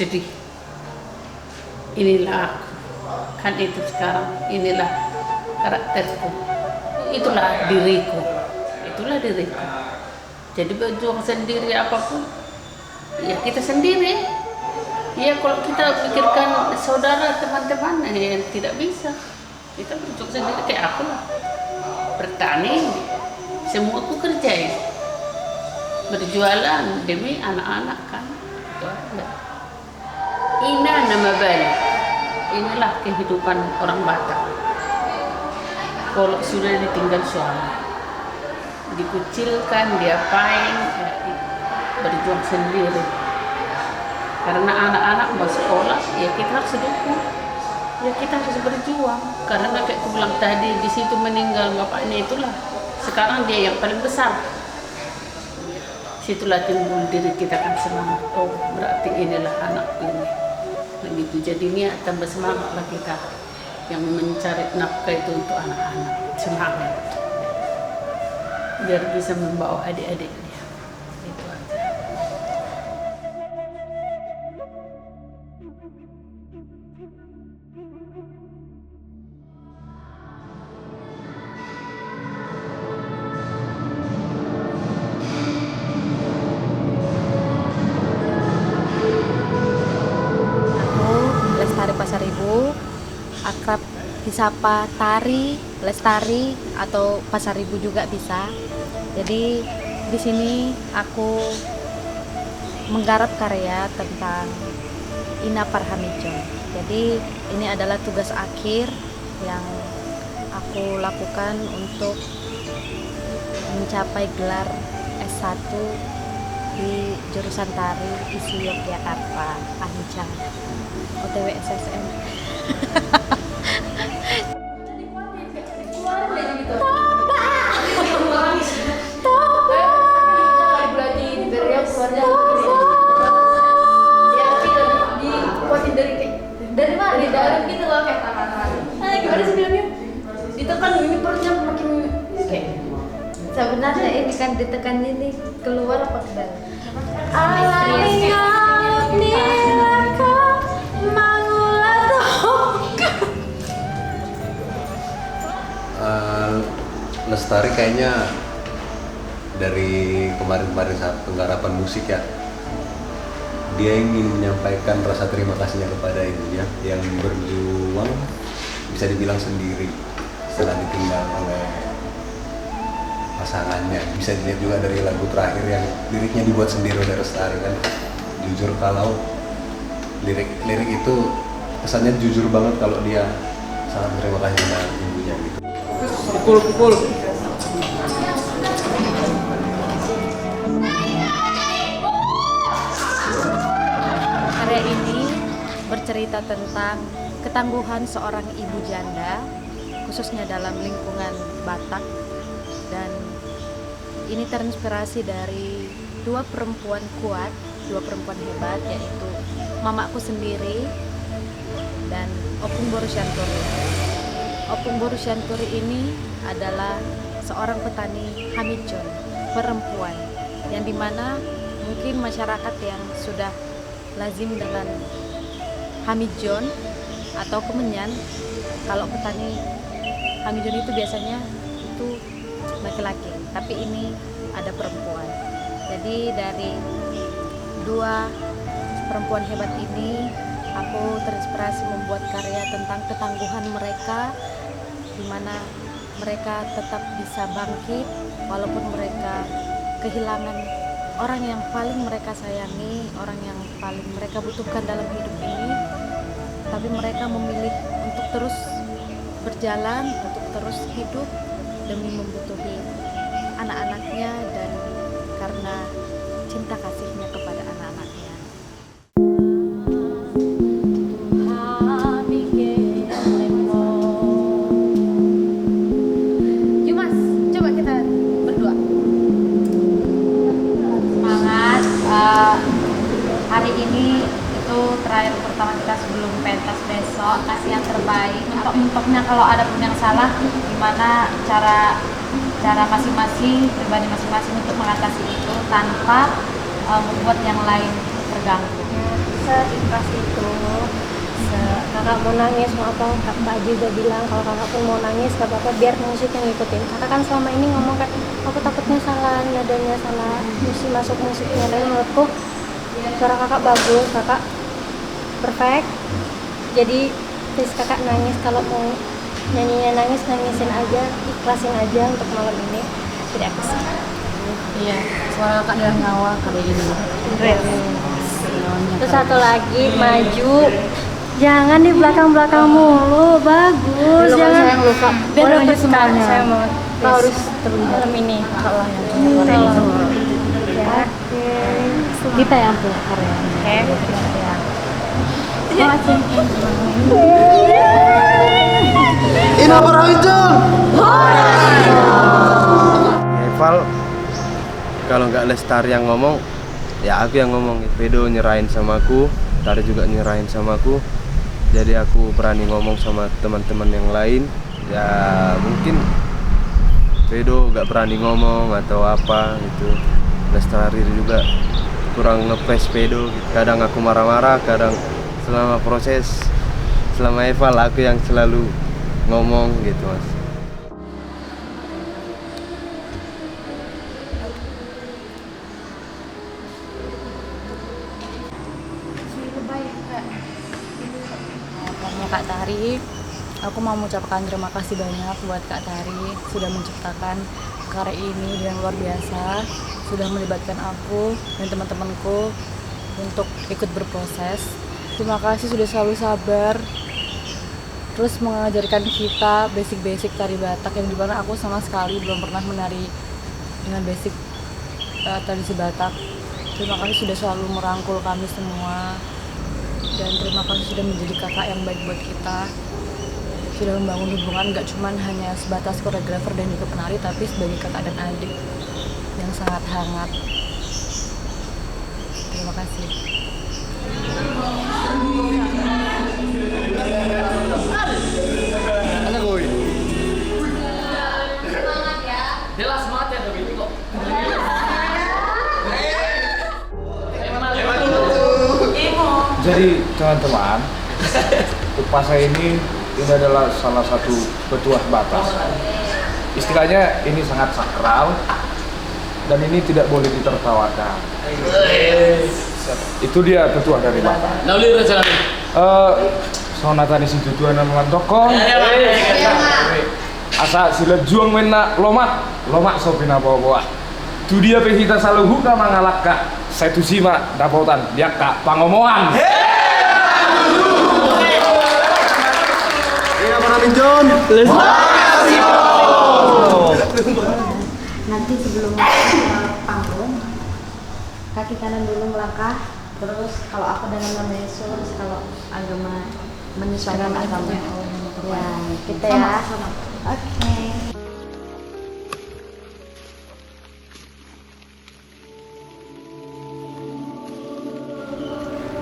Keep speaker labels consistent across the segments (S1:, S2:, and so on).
S1: sedih. Inilah kan itu sekarang, inilah karakterku, itulah diriku. Jadi berjuang sendiri apapun, ya kita sendiri. Ya kalau kita pikirkan saudara, teman-teman, ya tidak bisa. Kita berjuang sendiri kayak aku lah. Bertani, semua aku kerjain. Berjualan demi anak-anak kan. Itu aja. Ina nama Bali. Inilah kehidupan orang Batak. Kalau sudah ditinggal suami, dikucilkan, diapain, berjuang sendiri. Karena anak-anak mau sekolah, ya kita harus dukung. Ya kita harus berjuang. Karena kayak aku bilang tadi, di situ meninggal bapaknya itulah. Sekarang dia yang paling besar. Situlah timbul diri kita kan semangat. Oh, berarti inilah anak ini. Begitu jadinya tambah semangatlah kita yang mencari nafkah itu untuk anak-anak. Semangat. Biar bisa membawa adik-adiknya. Itu aja.
S2: Lestari Pasaribu, akrab disapa Tari, Lestari atau Pasaribu juga bisa. Jadi di sini aku menggarap karya tentang Ina Parhamijon. Jadi ini adalah tugas akhir yang aku lakukan untuk mencapai gelar S1 di jurusan tari ISI Yogyakarta, Ancang, OTW SSM.
S3: Dari mana? Di dalam gitu loh kayak tangan. Gimana sih bilangnya? Ditekan ini perutnya makin kayak.
S2: Sebenarnya ini kan ditekan ini keluar apa ke dalam?
S4: Lestari kayaknya dari kemarin-kemarin saat penggarapan musik ya, dia ingin menyampaikan rasa terima kasihnya kepada ibunya yang berjuang bisa dibilang sendiri setelah ditinggal oleh pasangannya. Bisa dilihat juga dari lagu terakhir yang liriknya dibuat sendiri oleh Lestari kan. Jujur kalau lirik itu kesannya jujur banget kalau dia sangat terima kasih sama ibunya gitu. Pukul.
S2: Karya ini bercerita tentang ketangguhan seorang ibu janda, khususnya dalam lingkungan Batak, dan ini terinspirasi dari dua perempuan kuat, dua perempuan hebat, yaitu mamaku sendiri dan Opung Borusyanturi. Opung Borusyanturi ini adalah seorang petani Hamijon, perempuan, yang dimana mungkin masyarakat yang sudah lazim dengan Hamijon atau Kemenyan, kalau petani Hamijon itu biasanya itu laki-laki, tapi ini ada perempuan. Jadi dari dua perempuan hebat ini aku terinspirasi membuat karya tentang ketangguhan mereka, di mana mereka tetap bisa bangkit walaupun mereka kehilangan orang yang paling mereka sayangi, orang yang paling mereka butuhkan dalam hidup ini, tapi mereka memilih untuk terus berjalan, untuk terus hidup demi membutuhi anak-anaknya dan karena cinta kasihnya kepada anak-anaknya. Yuk Mas, coba kita berdua semangat. Hari ini itu terakhir pertama kita sebelum pentas besok. Kasih yang terbaik. Mentok-mentoknya kalau ada pun yang salah, gimana cara masing-masing, pribadi masing-masing untuk mengatasi itu tanpa membuat yang lain terganggu.
S5: seikhlas itu. Kakak mau nangis mau apa, Kak Mbak juga bilang kalau kakak pun mau nangis gak apa-apa, biar musik yang ngikutin. Kakak kan selama ini ngomong kan, aku takutnya salah, nadanya salah, mesti masuk musiknya. Dan menurutku suara kakak bagus, kakak perfect. Jadi please kakak nangis, kalau mau nyanyinya nangis, nangisin aja, ikhlasin aja untuk malam ini. Tidak bisa.
S2: Iya, suara kakak dalam nyawa kali ini.
S5: Terus satu lagi, maju. Jangan di belakang-belakang mulu, bagus.
S2: Belum,
S5: Jangan
S2: sayang, luka.
S5: biar
S2: Boleh
S5: dapet
S2: aja semuanya.
S5: saya mau.
S2: Kau harus terlihat.
S5: Malam ini.
S2: Kalau yang
S5: Tolong. Ya.
S2: kita yang punya karya.
S5: Oke.
S2: Terima kasih.
S6: Ina Barahijun.
S4: Eval, kalau nggak Lestari yang ngomong, ya aku yang ngomong. Vedo nyerahin sama aku, Tari juga nyerahin sama aku. Jadi aku berani ngomong sama teman-teman yang lain. Ya mungkin Vedo nggak berani ngomong atau apa gitu. Lestari juga kurang ngepress Vedo. Kadang aku marah-marah, kadang selama proses, selama Eval aku yang selalu ngomong gitu mas.
S2: Kak Tari, aku mau mengucapkan terima kasih banyak buat Kak Tari sudah menciptakan karya ini dengan luar biasa, sudah melibatkan aku dan teman-temanku untuk ikut berproses. Terima kasih sudah selalu sabar, terus mengajarkan kita basic-basic tari Batak yang dimana aku sama sekali belum pernah menari dengan basic tradisi Batak. Terima kasih sudah selalu merangkul kami semua. Dan terima kasih sudah menjadi kakak yang baik buat kita, sudah membangun hubungan gak cuman hanya sebatas koreografer dan juga penari, tapi sebagai kakak dan adik yang sangat hangat. Terima kasih.
S1: Jelas mati ada ini kok.
S6: Jadi teman-teman, Upasa ini adalah salah satu petuah batas. Istilahnya ini sangat sakral dan ini tidak boleh ditertawakan. Itu dia petuah dari Batak. Sonata di situ tuan nama tokon. Asa sila juang mena lomak sopina bawa. Tu dia pehita saluhu ka mangalak ka. Saya tu sima dapotan dia kak pangomongan.
S4: Ina Barahijun.
S5: Nanti sebelum panggung, kaki kanan dulu melangkah. Terus kalau aku dengan nama Yesus, kalau agama menyesuaikan agama. Ya, kita ya. Oke.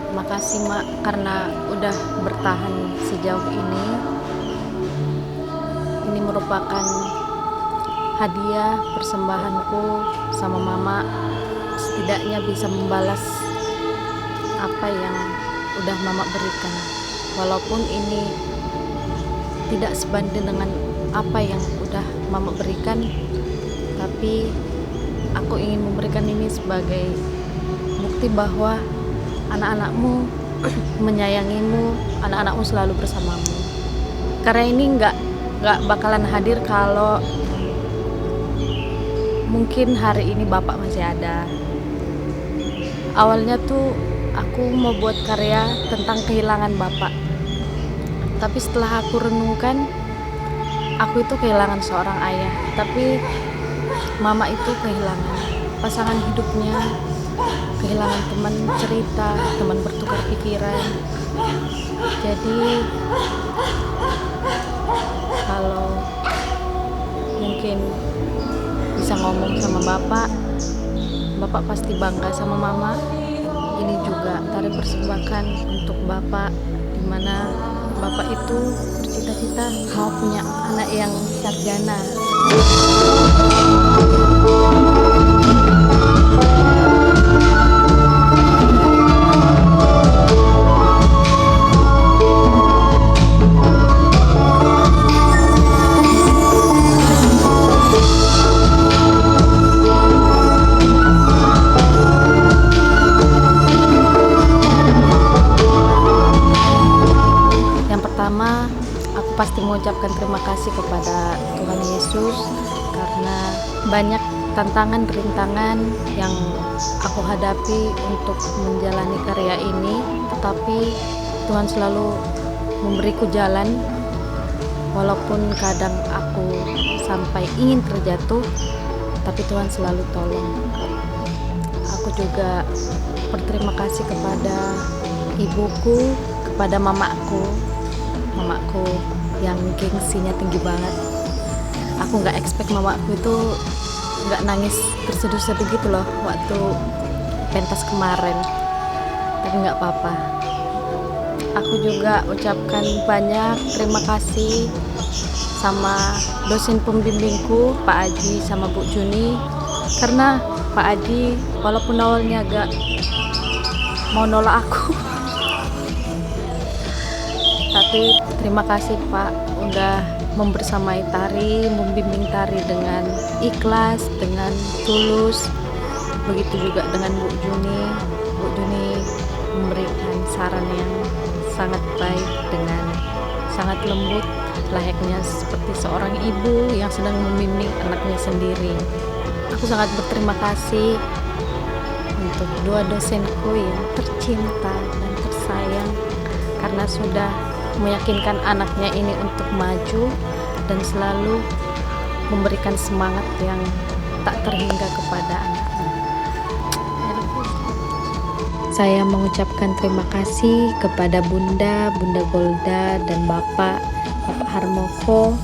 S2: Makasih Mak karena udah bertahan sejauh ini. Ini merupakan hadiah persembahanku sama Mama, setidaknya bisa membalas apa yang udah Mama berikan. Walaupun ini tidak sebanding dengan apa yang udah Mama berikan, tapi aku ingin memberikan ini sebagai bukti bahwa anak-anakmu menyayangimu, anak-anakmu selalu bersamamu. Karena ini nggak bakalan hadir kalau mungkin hari ini Bapak masih ada. Awalnya tuh aku mau buat karya tentang kehilangan Bapak, tapi setelah aku renungkan, aku itu kehilangan seorang ayah, tapi Mama itu kehilangan pasangan hidupnya, kehilangan teman cerita, teman bertukar pikiran. Jadi kalau mungkin bisa ngomong sama Bapak pasti bangga sama Mama. Ini juga tari persembahkan untuk Bapak, dimana Bapak itu bercita-cita mau punya anak yang sarjana.
S5: Tuhan Yesus, karena banyak tantangan-rintangan yang aku hadapi untuk menjalani karya ini, tetapi Tuhan selalu memberiku jalan. Walaupun kadang aku sampai ingin terjatuh, tapi Tuhan selalu tolong. Aku juga berterima kasih kepada ibuku, kepada mamaku yang gengsinya tinggi banget. Aku nggak expect mamaku itu nggak nangis terseduh-seduh gitu loh waktu pentas kemarin, tapi nggak apa-apa. Aku juga ucapkan banyak terima kasih sama dosen pembimbingku, Pak Aji sama Bu Juni, karena Pak Aji walaupun awalnya agak mau nolak aku tapi terima kasih Pak udah membersamai tari, membimbing tari dengan ikhlas, dengan tulus. Begitu juga dengan Bu Juni. Bu Juni memberikan saran yang sangat baik dengan sangat lembut, layaknya seperti seorang ibu yang sedang membimbing anaknya sendiri. Aku sangat berterima kasih untuk dua dosenku yang tercinta dan tersayang karena sudah meyakinkan anaknya ini untuk maju dan selalu memberikan semangat yang tak terhingga kepada anaknya. Saya mengucapkan terima kasih kepada Bunda Golda dan Bapak Harmoko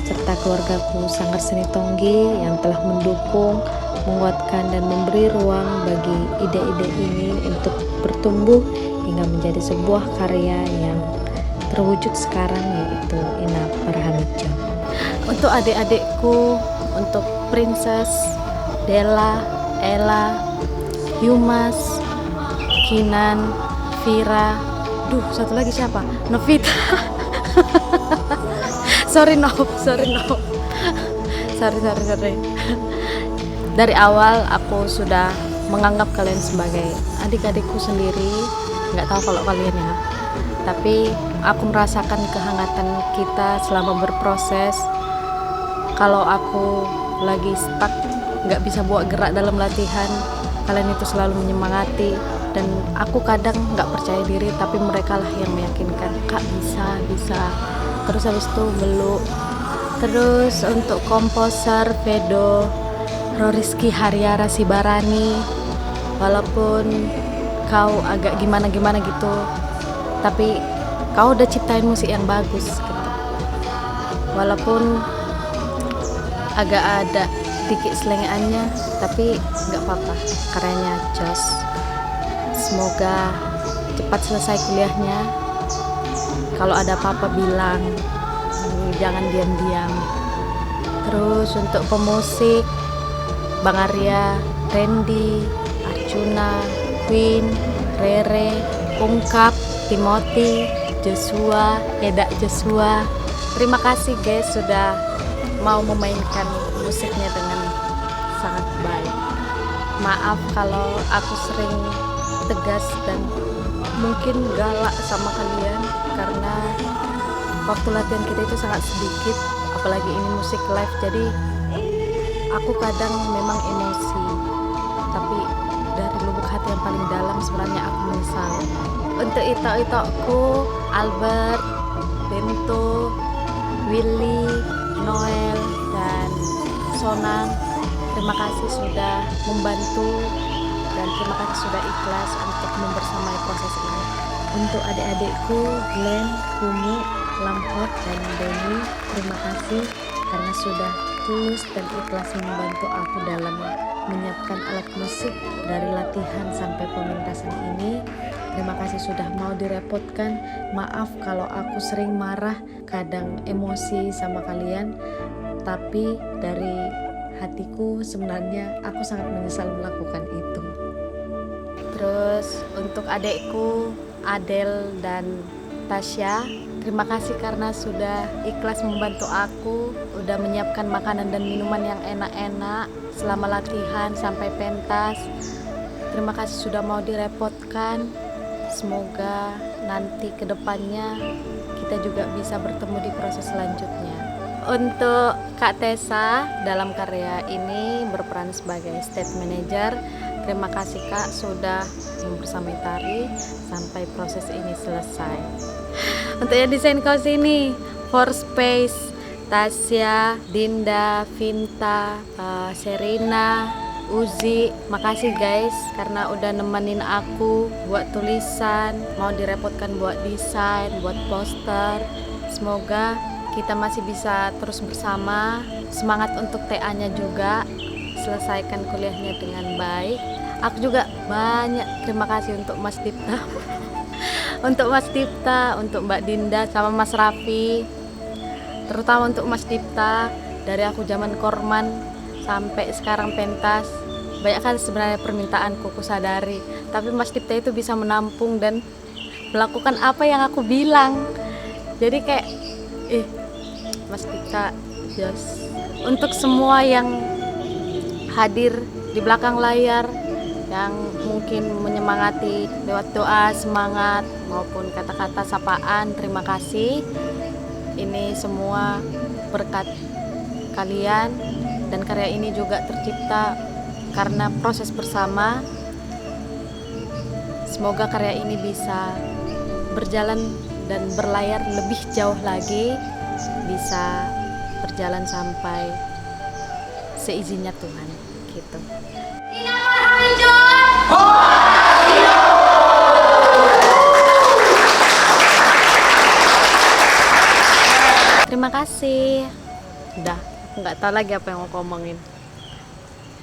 S5: serta keluargaku Sanggar Seni Tonggi yang telah mendukung, menguatkan dan memberi ruang bagi ide-ide ini untuk bertumbuh hingga menjadi sebuah karya yang terwujud sekarang, yaitu Ina Parahamijo. Untuk adik-adikku, untuk Princess, Della, Ella, Yumas, Kinan, Vira, satu lagi siapa? Novita. sorry. Dari awal aku sudah menganggap kalian sebagai adik-adikku sendiri. Nggak tahu kalau kalian ya, tapi aku merasakan kehangatan kita selama berproses. Kalau aku lagi stuck, nggak bisa buat gerak dalam latihan, kalian itu selalu menyemangati. Dan aku kadang nggak percaya diri, tapi mereka lah yang meyakinkan, Kak bisa. Terus habis itu belum. Terus untuk komposer Vedo, Roriski Haryara Sibarani, walaupun kau agak gimana gitu, tapi kau udah ciptain musik yang bagus gitu. Walaupun agak ada dikit selengeannya, tapi nggak apa-apa, karyanya jos. Semoga cepat selesai kuliahnya. Kalau ada apa-apa bilang, jangan diam-diam. Terus untuk pemusik, Bang Arya, Randy, Arjuna, Queen, Rere, Ungkap, Timothy, Joshua, Eda Joshua. Terima kasih guys sudah mau memainkan musiknya dengan sangat baik. Maaf kalau aku sering tegas dan mungkin galak sama kalian karena waktu latihan kita itu sangat sedikit, apalagi ini musik live, jadi aku kadang memang emosi, tapi dari lubuk hati yang paling dalam sebenarnya aku menyesal. Untuk itok-itokku, Albert, Bento, Willy, Noel, dan Sonang, terima kasih sudah membantu dan terima kasih sudah ikhlas untuk membersamai proses ini. Untuk adik-adikku Glenn, Kumi, Lampot, dan Denny, terima kasih karena sudah tulus dan ikhlas membantu aku dalam menyiapkan alat musik dari latihan sampai pementasan ini. Terima kasih sudah mau direpotkan. Maaf kalau aku sering marah, kadang emosi sama kalian, tapi dari hatiku sebenarnya aku sangat menyesal melakukan itu. Terus untuk adekku Adel dan Tasya, terima kasih karena sudah ikhlas membantu aku, udah menyiapkan makanan dan minuman yang enak-enak selama latihan sampai pentas. Terima kasih sudah mau direpotkan. Semoga nanti kedepannya kita juga bisa bertemu di proses selanjutnya.
S2: untuk Kak Tessa dalam karya ini berperan sebagai stage manager. Terima kasih Kak sudah bersama Tari sampai proses ini selesai. Untuk yang desain kaos ini, For Space, Tasya, Dinda, Vinta, Serina, Uzi, makasih guys karena udah nemenin aku buat tulisan, mau direpotkan buat desain, buat poster. Semoga kita masih bisa terus bersama. Semangat untuk TA-nya juga, selesaikan kuliahnya dengan baik. Aku juga banyak terima kasih untuk Mas Dipta, untuk Mas Dipta, untuk Mbak Dinda sama Mas Raffi. Terutama untuk Mas Dipta, dari aku zaman Korman sampai sekarang pentas, banyak kan sebenarnya permintaanku ku sadari, tapi Mas Dipta itu bisa menampung dan melakukan apa yang aku bilang. Jadi kayak Mas Dipta, yes. Untuk semua yang hadir di belakang layar, yang mungkin menyemangati lewat doa, semangat maupun kata-kata sapaan, terima kasih. Ini semua berkat kalian, dan karya ini juga tercipta karena proses bersama. Semoga karya ini bisa berjalan dan berlayar lebih jauh lagi, bisa berjalan sampai seizinnya Tuhan gitu. Terima kasih. Udah, aku nggak tahu lagi apa yang mau ngomongin.